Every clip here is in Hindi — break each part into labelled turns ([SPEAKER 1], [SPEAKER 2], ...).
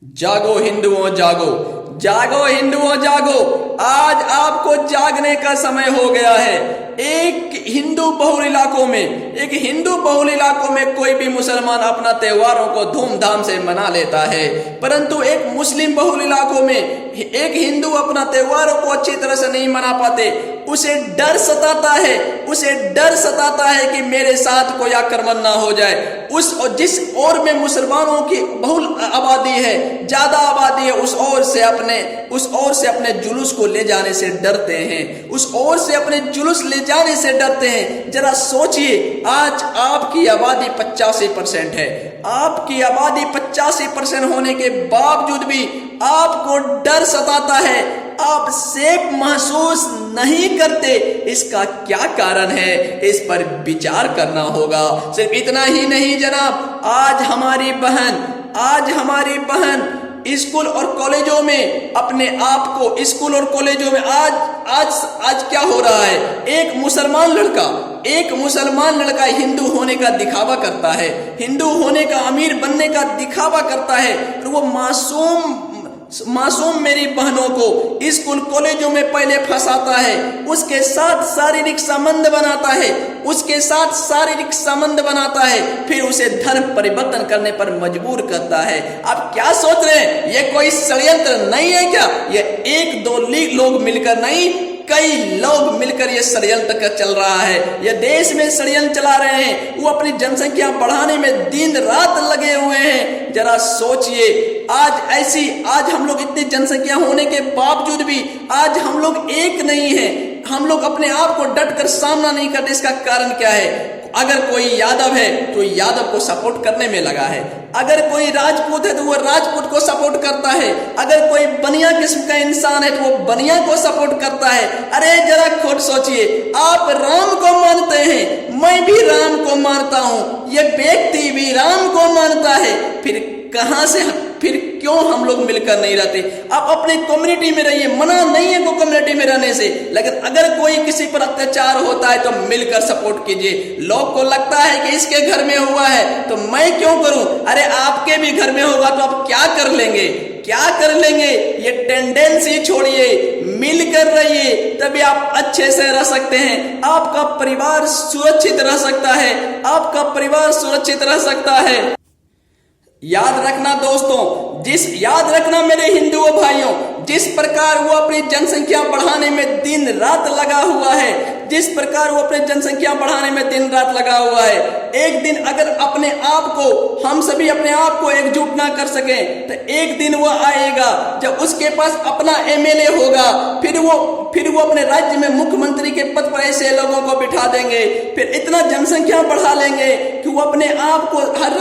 [SPEAKER 1] जागो हिंदुओं जागो, जागो हिंदुओं जागो। आज आपको जागने का समय हो गया है। एक हिंदू बहुल इलाकों में कोई भी मुसलमान अपना त्योहारों को धूमधाम से मना लेता है, परंतु एक मुस्लिम बहुल इलाकों में एक हिंदू अपना त्योहारों को अच्छी तरह से नहीं मना पाते। उसे डर सताता है कि मेरे साथ कोई आक्रमण ना हो जाए। जिस ओर में मुसलमानों की बहुल आबादी है, ज्यादा आबादी है, उस ओर से अपने जुलूस को ले जाने से डरते हैं, उस ओर से अपने जुलूस ले जाने से डरते हैं। जरा सोचिए, आज आपकी आबादी 85% है। आपकी आबादी 85% होने के बावजूद भी आपको डर सताता है, आप सेफ महसूस नहीं करते। इसका क्या कारण है, इस पर विचार करना होगा। सिर्फ इतना ही नहीं जनाब, आज हमारी बहन स्कूल और कॉलेजों में अपने आप को स्कूल और कॉलेजों में आज क्या हो रहा है, एक मुसलमान लड़का हिंदू होने का दिखावा करता है, हिंदू होने का, अमीर बनने का दिखावा करता है, और वो मासूम मेरी बहनों को स्कूल कॉलेजों में पहले फंसाता है, उसके साथ शारीरिक संबंध बनाता है, फिर उसे धर्म परिवर्तन करने पर मजबूर करता है। आप क्या सोच रहे हैं, ये कोई षड्यंत्र नहीं है क्या? ये एक दो लोग मिलकर नहीं, कई लोग मिलकर ये षड्यंत्र चल रहा है। ये देश में षड्यंत्र चला रहे हैं, वो अपनी जनसंख्या बढ़ाने में दिन रात लगे हुए हैं। जरा सोचिए, आज हम लोग इतनी जनसंख्या होने के बावजूद भी आज हम लोग एक नहीं है, हम लोग अपने आप को डटकर सामना नहीं करते। इसका कारण क्या है? अगर कोई यादव है तो यादव को सपोर्ट करने में लगा है, अगर कोई राजपूत है तो वो राजपूत को सपोर्ट करता है, अगर कोई बनिया किस्म का इंसान है तो वो बनिया को सपोर्ट करता है। अरे जरा खुद सोचिए, आप राम को मानते हैं, मैं भी राम को मानता हूं, ये व्यक्ति भी राम को मानता है, फिर क्यों हम लोग मिलकर नहीं रहते? आप अपने कम्युनिटी में रहिए, मना नहीं है को कम्युनिटी में रहने से, लेकिन अगर कोई किसी पर अत्याचार होता है तो मिलकर सपोर्ट कीजिए। लोग को लगता है कि इसके घर में हुआ है तो मैं क्यों करूं? अरे आपके भी घर में होगा तो आप क्या कर लेंगे? ये टेंडेंसी छोड़िए, मिलकर रहिए, तभी आप अच्छे से रह सकते हैं। आपका परिवार सुरक्षित रह सकता है। याद रखना दोस्तों, याद रखना मेरे हिंदुओं भाइयों, जिस प्रकार वो अपनी जनसंख्या बढ़ाने में दिन रात लगा हुआ है, एक दिन अगर हम सभी अपने आप को एकजुट ना कर सके तो एक दिन वो आएगा जब उसके पास अपना एमएलए होगा, फिर वो अपने राज्य में मुख्यमंत्री के पद पर ऐसे लोगों को बिठा देंगे, फिर इतना जनसंख्या बढ़ा लेंगे कि वो अपने आप को हर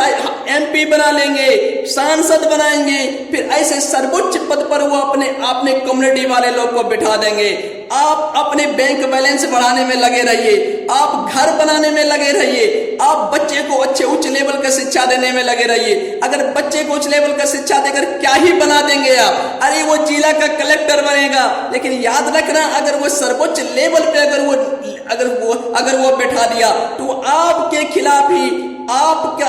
[SPEAKER 1] एमपी बना लेंगे, सांसद बनाएंगे, फिर ऐसे सर्वोच्च पद पर वो अपने कम्युनिटी वाले लोग को बिठा देंगे। आप अपने बैंक बैलेंस बढ़ाने में लगे रहिए, आप घर बनाने में लगे रहिए, आप बच्चे को अच्छे उच्च लेवल का शिक्षा देने में लगे रहिए। अगर बच्चे को उच्च लेवल का शिक्षा देकर क्या ही बना देंगे आप? अरे वो जिला का कलेक्टर बनेगा, लेकिन याद रखना, अगर वो सर्वोच्च लेवल पे अगर वो बैठा दिया तो आपके खिलाफ ही आपका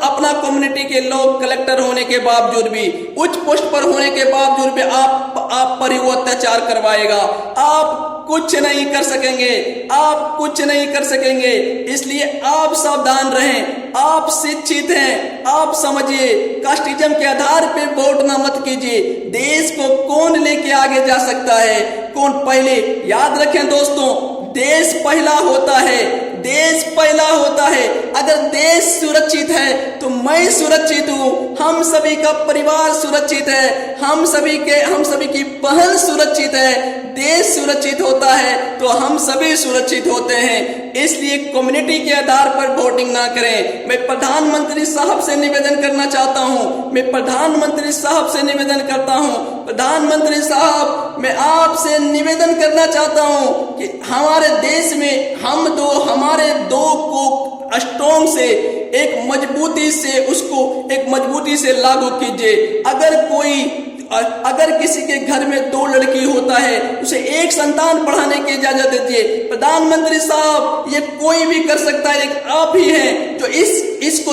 [SPEAKER 1] अपना कम्युनिटी के लोग कलेक्टर होने के बावजूद भी, उच्च पोस्ट पर होने के बावजूद भी आप पर वो अत्याचार करवाएगा। आप कुछ नहीं कर सकेंगे। इसलिए आप सावधान रहें, आप शिक्षित हैं, आप समझिए, कास्टिज्म के आधार पे वोट ना मत कीजिए। देश को कौन लेके आगे जा सकता है, कौन पहले? याद रखें दोस्तों, देश पहला होता है। अगर देश सुरक्षित है तो मैं सुरक्षित हूँ, हम सभी का परिवार सुरक्षित है, हम सभी की बहन सुरक्षित है। देश सुरक्षित होता है तो हम सभी सुरक्षित होते हैं। इसलिए कम्युनिटी के आधार पर वोटिंग ना करें। मैं प्रधानमंत्री साहब से निवेदन करना चाहता हूँ, प्रधानमंत्री साहब, मैं आपसे निवेदन करना चाहता हूँ कि हमारे देश में हमारे दो को स्ट्रॉन्ग से एक मजबूती से लागू कीजिए। अगर किसी के घर में 2 लड़की होता है, उसे 1 संतान बढ़ाने की इजाजत दीजिए। प्रधानमंत्री साहब, ये कोई भी कर सकता है, एक आप ही हैं जो इसको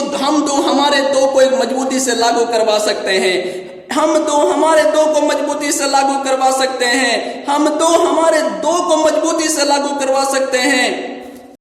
[SPEAKER 1] हमारे 2 को एक मजबूती से लागू करवा सकते हैं। हम दो हमारे दो को मजबूती से लागू करवा सकते हैं। हम दो हमारे दो को मजबूती से लागू करवा सकते हैं।